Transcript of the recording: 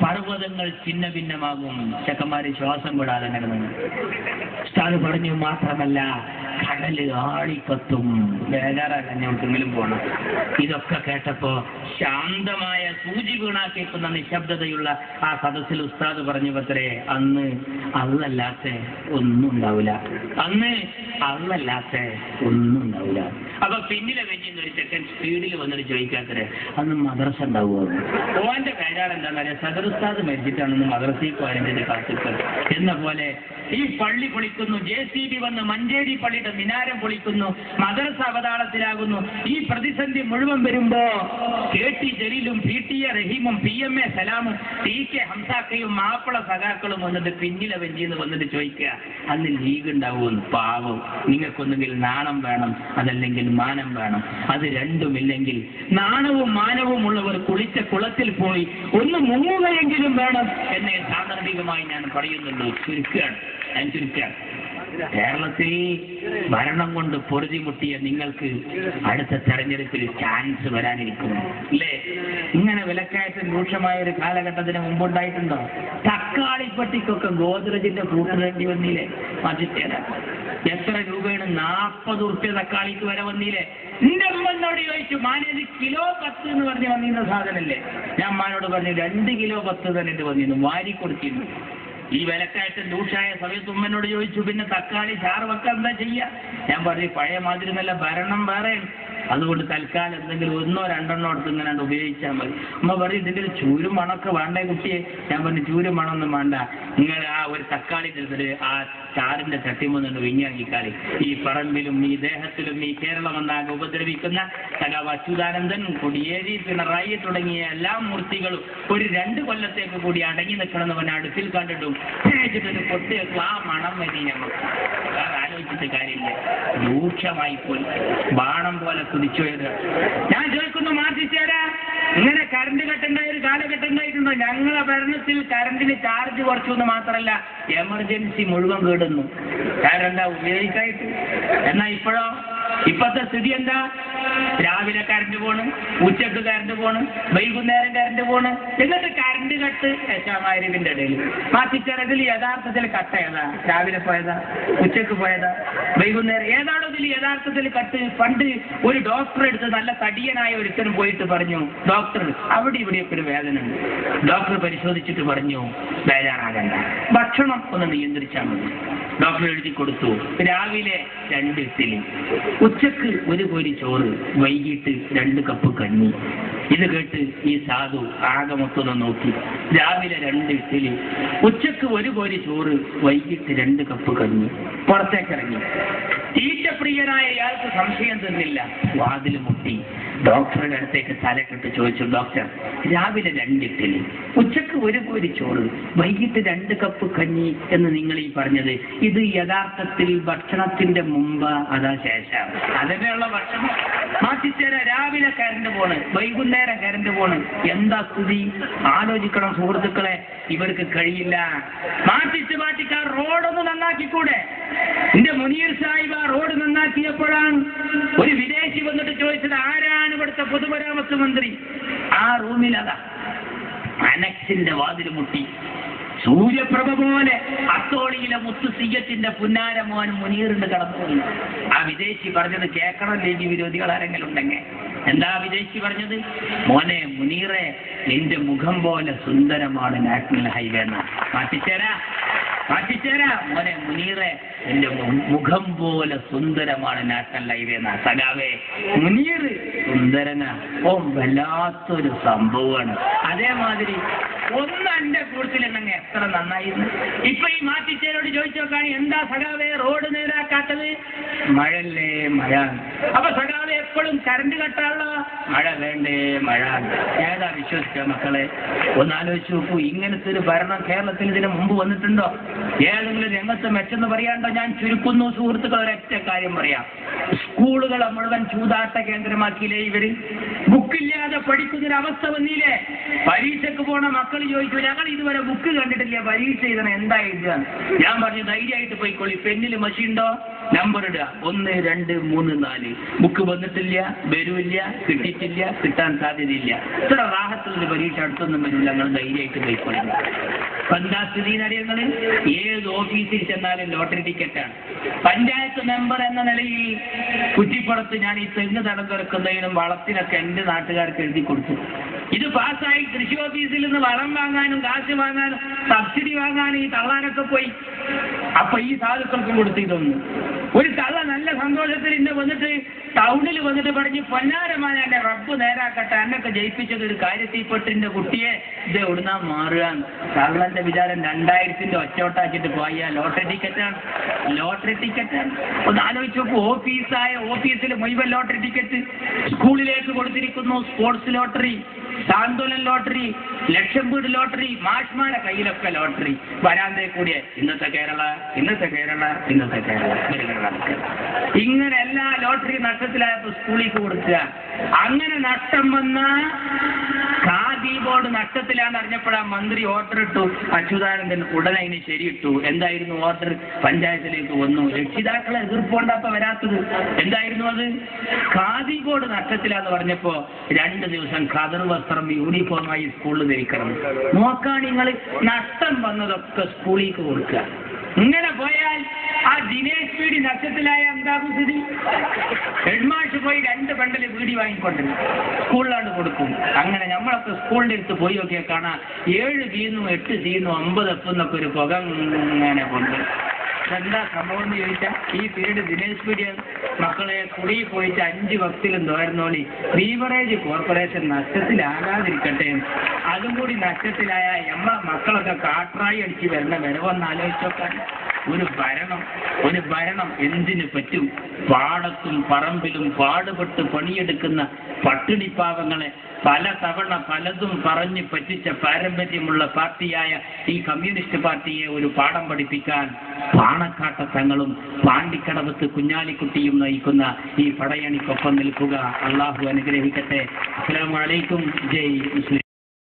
പർവ്വതങ്ങൾ ഛിന്ന ഭിന്നമാകും. ചെക്കന്മാര് ശ്വാസം വിടാതെ കിടന്നു. ഉസ്താദ് പറഞ്ഞു മാത്രമല്ല കടല് ആളിക്കത്തും. ബേജാറാകെങ്കിലും പോണം. ഇതൊക്കെ കേട്ടപ്പോ ശാന്തമായ സൂചി വീണാക്കേക്കുന്ന നിശബ്ദതയുള്ള ആ സദസ്സിൽ ഉസ്താദ് പറഞ്ഞു പത്രേ, അന്ന് അള്ളല്ലാത്ത ഒന്നും ഉണ്ടാവില്ല, അന്ന് അള്ളല്ലാത്ത ഒന്നും ഉണ്ടാവില്ല. അപ്പൊ പിന്നിലെ വെഞ്ചിന്ന് ഒരു സെക്കൻഡ് സ്പീഡിൽ വന്നിട്ട് ചോദിക്കാത്തരെ അന്ന് മദ്രസ ഉണ്ടാവുമോ? ഓന്റെ ബേജാർ എന്താണെന്ന് അറിയാം, സദർ ഉസ്താദ് മരിച്ചിട്ടാണെന്ന് മദ്രസയിൽ പോയതിന്റെ കാത്തിക്കൽ എന്ന പോലെ ഈ പള്ളി പൊളിക്കുന്നു, JCB വന്ന് മഞ്ചേരി പള്ളിയുടെ മിനാരം പൊളിക്കുന്നു, മദ്രസ അവതാളത്തിലാകുന്നു. ഈ പ്രതിസന്ധി മുഴുവൻ വരുമ്പോ KT ജലീലും PTA റഹീമും PMA സലാമും TK ഹംസാക്കയും Mappila സഖാക്കളും വന്നിട്ട് പിന്നിലെ വെഞ്ചിന്ന് വന്നിട്ട് ചോദിക്കുക അന്ന് ലീഗ് ഉണ്ടാവുമെന്ന്. പാവം, നിങ്ങൾക്കൊന്നുകിൽ നാണം വേണം, അതല്ലെങ്കിൽ മാനം വേണം. അത് രണ്ടുമില്ലെങ്കിൽ നാണവും മാനവും ഉള്ളവർ കുളിച്ച കുളത്തിൽ പോയി ഒന്ന് മുങ്ങുകയെങ്കിലും വേണം എന്നെ സാന്ദർഭികമായി ഞാൻ പറയുന്നുള്ളൂ. ചുരുക്കുകയാണ്, ഞാൻ ചുരുക്കുകയാണ്. കേരളത്തിൽ ഭരണം കൊണ്ട് പൊറുതിമുട്ടിയ നിങ്ങൾക്ക് അടുത്ത തെരഞ്ഞെടുപ്പിൽ ചാൻസ് വരാനിരിക്കുന്നു അല്ലേ? ഇങ്ങനെ വിലക്കയറ്റം രൂക്ഷമായ ഒരു കാലഘട്ടത്തിന് മുമ്പുണ്ടായിട്ടുണ്ടോ? തക്കാളിപ്പട്ടിക്കൊക്കെ ഗോദ്രജിന്റെ കൂട്ടുവേണ്ടി വന്നില്ലേ? മാറ്റിത്തേരാ എത്ര രൂപയാണ്? 40 ഉറുപ്പ്യ തക്കാളിക്ക് വരെ വന്നില്ലേ? എന്റെ അമ്മനോട് ചോദിച്ചു, മാനേജ് കിലോ 10 എന്ന് പറഞ്ഞ് വന്നിരുന്ന സാധനല്ലേ? ഞാൻ അമ്മാനോട് പറഞ്ഞു 2 കിലോ 10 തന്നെ വന്നിരുന്നു, വാരി കൊടുത്തിരുന്നു. ഈ വിലക്കയറ്റം രൂക്ഷമായ സമയത്ത് ഉമ്മനോട് ചോദിച്ചു, പിന്നെ തക്കാളി ചാറ് വെക്കാൻ എന്താ ചെയ്യാ? ഞാൻ പറഞ്ഞു പഴയ മാതിരി നല്ല ഭരണം വേറെ, അതുകൊണ്ട് തൽക്കാലം എന്തെങ്കിലും 1 or 2 എടുത്ത് ഇങ്ങനെ ഉപയോഗിച്ചാൽ മതി. അമ്മ പറയും ഇതിന്റെ ഒരു ചൂരും മണമൊക്കെ വേണ്ടേ കുട്ടിയെ? ഞാൻ പറഞ്ഞു ചൂരും മണമൊന്നും വേണ്ട, നിങ്ങൾ ആ ഒരു തക്കാളി എടുത്തിട്ട് ആ ചാറിന്റെ ചട്ടിമൊന്നുണ്ട് വിഞ്ഞാങ്ങിക്കാളി. ഈ പറമ്പിലും ഈ ദേഹത്തിലും ഈ കേരളം എന്നാകെ ഉപദ്രവിക്കുന്ന സഖാവ് അച്യുതാനന്ദൻ, കൊടിയേരി, പിണറായി തുടങ്ങിയ എല്ലാ മൂർത്തികളും ഒരു 2 കൊല്ലത്തേക്ക് കൂടി അടങ്ങി നിൽക്കണമെന്ന് പറഞ്ഞ അടുപ്പിൽ കണ്ടിട്ടും ഒരു പൊട്ടിയേക്കും. ആ മണം മതി നമുക്ക്, വേറെ ആലോചിച്ചിട്ട് കാര്യമില്ല. രൂക്ഷമായി പോയി, ബാണം പോലെ കുതിച്ചുപോയത്. ഞാൻ ചോദിക്കുന്നു, മാറ്റിച്ചേരാ ഇങ്ങനെ കറണ്ട് കട്ടുണ്ടായ ഒരു കാലഘട്ടം ഉണ്ടായിട്ടുണ്ടോ? ഞങ്ങളെ ഭരണത്തിൽ കറണ്ടിന് ചാർജ് കുറച്ചു എന്ന് മാത്രമല്ല എമർജൻസി മുഴുവൻ കേടുന്നു. കാരണം എന്താ? ഉപയോഗിക്കായിട്ട്. എന്നാ ഇപ്പോഴോ? ഇപ്പത്തെ സ്ഥിതി എന്താ? രാവിലെ കറണ്ട് പോണ്, ഉച്ചക്ക് കറണ്ട് പോണ്, വൈകുന്നേരം കറണ്ട് പോണ്, എന്നിട്ട് കറണ്ട് കട്ട് ദശാമാരിവിന്റെ ഇടയിൽ. മാറ്റിച്ചേരതിൽ യഥാർത്ഥത്തിൽ കട്ട ഏതാ? രാവിലെ പോയതാ, ഉച്ചക്ക് പോയതാ, വൈകുന്നേരം ഏതാണോ ഇതിൽ യഥാർത്ഥത്തിൽ കട്ട്? പണ്ട് ഒരു ഡോക്ടർ എടുത്ത് നല്ല തടിയനായ ഒരുത്തനും പോയിട്ട് പറഞ്ഞു, ഡോക്ടർ അവിടെ ഇവിടെയൊക്കെ ഒരു വേദന ഉണ്ട്. ഡോക്ടർ പരിശോധിച്ചിട്ട് പറഞ്ഞു, ബേജാറാകണ്ട, ഭക്ഷണം ഒന്ന് നിയന്ത്രിച്ചാൽ മതി. ഡോക്ടർ എഴുതി കൊടുത്തു, രാവിലെ 2 ഇഡ്ഡലി, ഉച്ചക്ക് 1 കോരി ചോറ്, വൈകിട്ട് 2 കപ്പ് കഞ്ഞി. ഇത് കേട്ട് ഈ സാധു ആകെ മൊത്തം നോക്കി. രാവിലെ 2 ഇഡ്ഡലി, ഉച്ചക്ക് 1 കോരി ചോറ്, വൈകിട്ട് 2 കപ്പ് കഞ്ഞി. പുറത്തേക്കിറങ്ങി. തീറ്റപ്രിയനായ ഇയാൾക്ക് സംശയം തന്നില്ല. വാതിൽ മുട്ടി. ഡോക്ടറുടെ അടുത്തേക്ക് തലക്കെട്ട് ചോദിച്ചു, ഡോക്ടർ രാവിലെ 2 ഇഡ്ഡലി, ഉച്ചക്ക് 1 കോരി ചോറ്, വൈകിട്ട് 2 കപ്പ് കഞ്ഞി എന്ന് നിങ്ങൾ ഈ പറഞ്ഞത്, ഇത് യഥാർത്ഥത്തിൽ ഭക്ഷണത്തിന്റെ മുമ്പ് അതാ ശേഷം? അതിനുള്ള ഭക്ഷണം മാറ്റിച്ചേരാ. രാവിലെ കറണ്ട് പോണ്, വൈകുന്നേരം കറണ്ട് പോണ്. എന്താ സ്ഥിതി? ആലോചിക്കണം സുഹൃത്തുക്കളെ. ഇവർക്ക് കഴിയില്ല. മാറ്റിക്കാർ റോഡൊന്ന് നന്നാക്കിക്കൂടെ? എന്റെ മുനീർ സാഹിബ് ആ റോഡ് നന്നാക്കിയപ്പോഴാണ് ഒരു വിദേശി വന്നിട്ട് ചോദിച്ചത്, ആരാണ് ഇവിടുത്തെ പൊതുമരാമത്ത് മന്ത്രി? ആ റൂമിലതാ അനക്സിന്റെ വാതിൽ മുട്ടി. സൂര്യപ്രഭ പോലെ അത്തോളിയിലെ മുത്തു സിയത്തിന്റെ പുന്നാര മോൻ മുനീറിന്റെ കടന്നുപോയി. ആ വിദേശി പറഞ്ഞത് കേൾക്കണം ലീഗ് വിരോധികൾ ആരെങ്കിലും ഉണ്ടെങ്കിൽ. എന്താ വിദേശി പറഞ്ഞത്? മോനെ മുനീറെ, നിന്റെ മുഖം പോലെ സുന്ദരമാണ് നാഷണൽ ഹൈവേ എന്നാ. മാറ്റിച്ചേരാ മോനെ മുനീറെ, എന്റെ മുഖം പോലെ സുന്ദരമാണ് നാഷണൽ ഹൈവേ എന്നാ. സഖാവേ, മുനീർ സുന്ദരനാ, ഓ വല്ലാത്തൊരു സംഭവമാണ്. അതേമാതിരി ഒന്ന് എന്റെ കൂട്ടത്തിലുണ്ടെങ്കിൽ എത്ര നന്നായിരുന്നു. ഇപ്പൊ ഈ മാറ്റിച്ചേരോട് ചോദിച്ചു നോക്കാണ്, എന്താ സഖാവേ റോഡ് നേരാക്കാത്തത്? മഴല്ലേ മഴ. അപ്പൊ സഖാവേ എപ്പോഴും കറണ്ട് കട്ടാണല്ലോ. മഴ വേണ്ടേ മഴ. ഏതാ വിശ്വസിക്കുക മക്കളെ? ഒന്ന് ആലോചിച്ച് നോക്കൂ. ഇങ്ങനത്തെ ഒരു ഭരണം കേരളത്തിൽ ഇതിന് മുമ്പ് വന്നിട്ടുണ്ടോ? ഏതെങ്കിലും രംഗത്ത് മെച്ചെന്ന് പറയാണ്ടോ? ഞാൻ ചുരുക്കുന്നു സുഹൃത്തുക്കൾ, ഒരൊറ്റ കാര്യം പറയാം. സ്കൂളുകളെ മുഴുവൻ ചൂതാട്ട കേന്ദ്രമാക്കിയില്ലേ ഇവര്? ബുക്കില്ലാതെ പഠിക്കുന്നൊരവസ്ഥ വന്നില്ലേ? പരീക്ഷയ്ക്ക് പോണ മക്കൾ ചോദിച്ചു, ഞങ്ങൾ ഇതുവരെ ബുക്ക് കണ്ടിട്ടില്ല, പരീക്ഷ എഴുതണം, എന്താ എഴുതുക? ഞാൻ പറഞ്ഞു ധൈര്യമായിട്ട് പോയിക്കോളി, പെന്നിൽ മഷി ഉണ്ടോ? നമ്പർ ഇടുക 1 2 3 4. ബുക്ക് വന്നിട്ടില്ല, വരൂല്ല, കിട്ടിയിട്ടില്ല, കിട്ടാൻ സാധ്യതയില്ല. ഇത്ര റാഹത്തുള്ള പരീക്ഷ അടുത്തൊന്നും വരില്ല. ഞങ്ങൾ ധൈര്യമായിട്ട് പോയിക്കൊള്ളുന്നു. എന്താ സ്ഥിതി അറിയുന്നത്? ഏത് ഓഫീസിൽ ചെന്നാലും ലോട്ടറി ടിക്കറ്റാണ്. പഞ്ചായത്ത് മെമ്പർ എന്ന നിലയിൽ കുറ്റിപ്പുറത്ത് ഞാൻ ഈ തെങ്ങ് തടം തുറക്കുന്നതിനും വളത്തിനൊക്കെ എൻ്റെ നാട്ടുകാർക്ക് എഴുതി കൊടുത്തു. ഇത് പാസ്സായി കൃഷി ഓഫീസിൽ നിന്ന് വളം വാങ്ങാനും കാശ് വാങ്ങാനും സബ്സിഡി വാങ്ങാനും ഈ തള്ളാനൊക്കെ പോയി. അപ്പൊ ഈ സാധുക്കൾക്കും കൊടുത്തിരുന്നു. ഒരു തള്ള നല്ല സന്തോഷത്തിൽ ഇന്ന് വന്നിട്ട് ടൗണിൽ വന്നിട്ട് പറഞ്ഞ് പൊന്നാരമായ എന്റെ റബ്ബ് നേരാക്കട്ടെ, എന്നൊക്കെ ജയിപ്പിച്ചത് ഒരു കാര്യത്തിൽപ്പെട്ടിന്റെ കുട്ടിയെ ഇത് എവിടുന്നാ മാറുക. തള്ളന്റെ വിചാരം 2000-ന്റെ ഒറ്റോട്ടാക്കിട്ട് പോയ ലോട്ടറി ടിക്കറ്റാണ്. ലോട്ടറി ടിക്കറ്റാണ്. ഒന്ന് ആലോചിച്ച് നോക്കൂ. ഓഫീസിൽ മുഴുവൻ ലോട്ടറി ടിക്കറ്റ്. സ്കൂളിലേക്ക് കൊടുത്തിരിക്കുന്നു സ്പോർട്സ് ലോട്ടറി, സാന്ത്വനം ലോട്ടറി, ലക്ഷം വീട് ലോട്ടറി, മാഷ്മാരുടെ കയ്യിലൊക്കെ ലോട്ടറി. വരാന്തേ കൂടിയ ഇന്നത്തെ കേരള. ഇങ്ങനെ എല്ലാ ലോട്ടറി നഷ്ടത്തിലായപ്പോ സ്കൂളിലേക്ക് കൊടുക്കുക. അങ്ങനെ നഷ്ടം വന്ന ഖാദി ബോർഡ് നഷ്ടത്തിലാണെന്ന് അറിഞ്ഞപ്പോഴാണ് മന്ത്രി ഓർഡർ ഇട്ടു. അച്യുതാനന്ദൻ ഉടനെ അതിന് ശരിയിട്ടു. എന്തായിരുന്നു ഓർഡർ? പഞ്ചായത്തിലേക്ക് വന്നു. രക്ഷിതാക്കളെ എതിർപ്പുകൊണ്ടപ്പോ വരാത്തത് എന്തായിരുന്നു? അത് ഖാദി ബോർഡ് നഷ്ടത്തിലാന്ന് പറഞ്ഞപ്പോ 2 ദിവസം ഖദർ വസ്ത്രം യൂണിഫോമായി സ്കൂളിൽ ധരിക്കണം. നോക്കാൻ നിങ്ങൾ നഷ്ടം വന്നതൊക്കെ സ്കൂളിലേക്ക് കൊടുക്കുക. ഇങ്ങനെ പോയാൽ ആ ദിനേശ് പീഡി നഷ്ടത്തിലായ എന്താകും സ്ഥിതി? ഹെഡ്മാഷ് പോയി 2 ബണ്ടിൽ വീടി വാങ്ങിക്കൊണ്ടിരുന്നു സ്കൂളിലാണ്ട് കൊടുക്കും. അങ്ങനെ നമ്മളൊക്കെ സ്കൂളിന്റെ അടുത്ത് പോയി നോക്കിയാൽ കാണാം 7 തീർന്നു 8 തീർന്നു 50 എത്തുന്നൊക്കെ ഒരു പുക ഇങ്ങനെ കൊണ്ട്. എന്താ സംഭവം എന്ന് ചോദിച്ചാൽ ഈ പീരീഡ് ദിനേശ് പീഡിയാണ്. മക്കളെ കുടി പോയിട്ട് 5 വക്തിലും തോരുന്നോളി. Beverage corporation നഷ്ടത്തിലാകാതിരിക്കട്ടെ. അതും കൂടി നഷ്ടത്തിലായ മക്കളൊക്കെ കാട്ടായി അടിച്ച് വരുന്ന വരവൊന്ന് ആലോചിച്ചോക്കാൻ. ഒരു ഭരണം എന്തിനു പറ്റും? പാടത്തും പറമ്പിലും പാടുപെട്ട് പണിയെടുക്കുന്ന പട്ടിണിപ്പാവങ്ങളെ പല തവണ പലതും പറഞ്ഞ് പറ്റിച്ച പാരമ്പര്യമുള്ള പാർട്ടിയായ ഈ കമ്മ്യൂണിസ്റ്റ് പാർട്ടിയെ ഒരു പാഠം പഠിപ്പിക്കാൻ പാണക്കാട്ടത്തങ്ങളും പാണ്ടിക്കടവത്ത് കുഞ്ഞാലിക്കുട്ടിയും നയിക്കുന്ന ഈ പടയണിക്കൊപ്പം നിൽക്കുക. അള്ളാഹു അനുഗ്രഹിക്കട്ടെ. അസ്സലാമു അലൈക്കും. ജയ് മുസ്ലിം.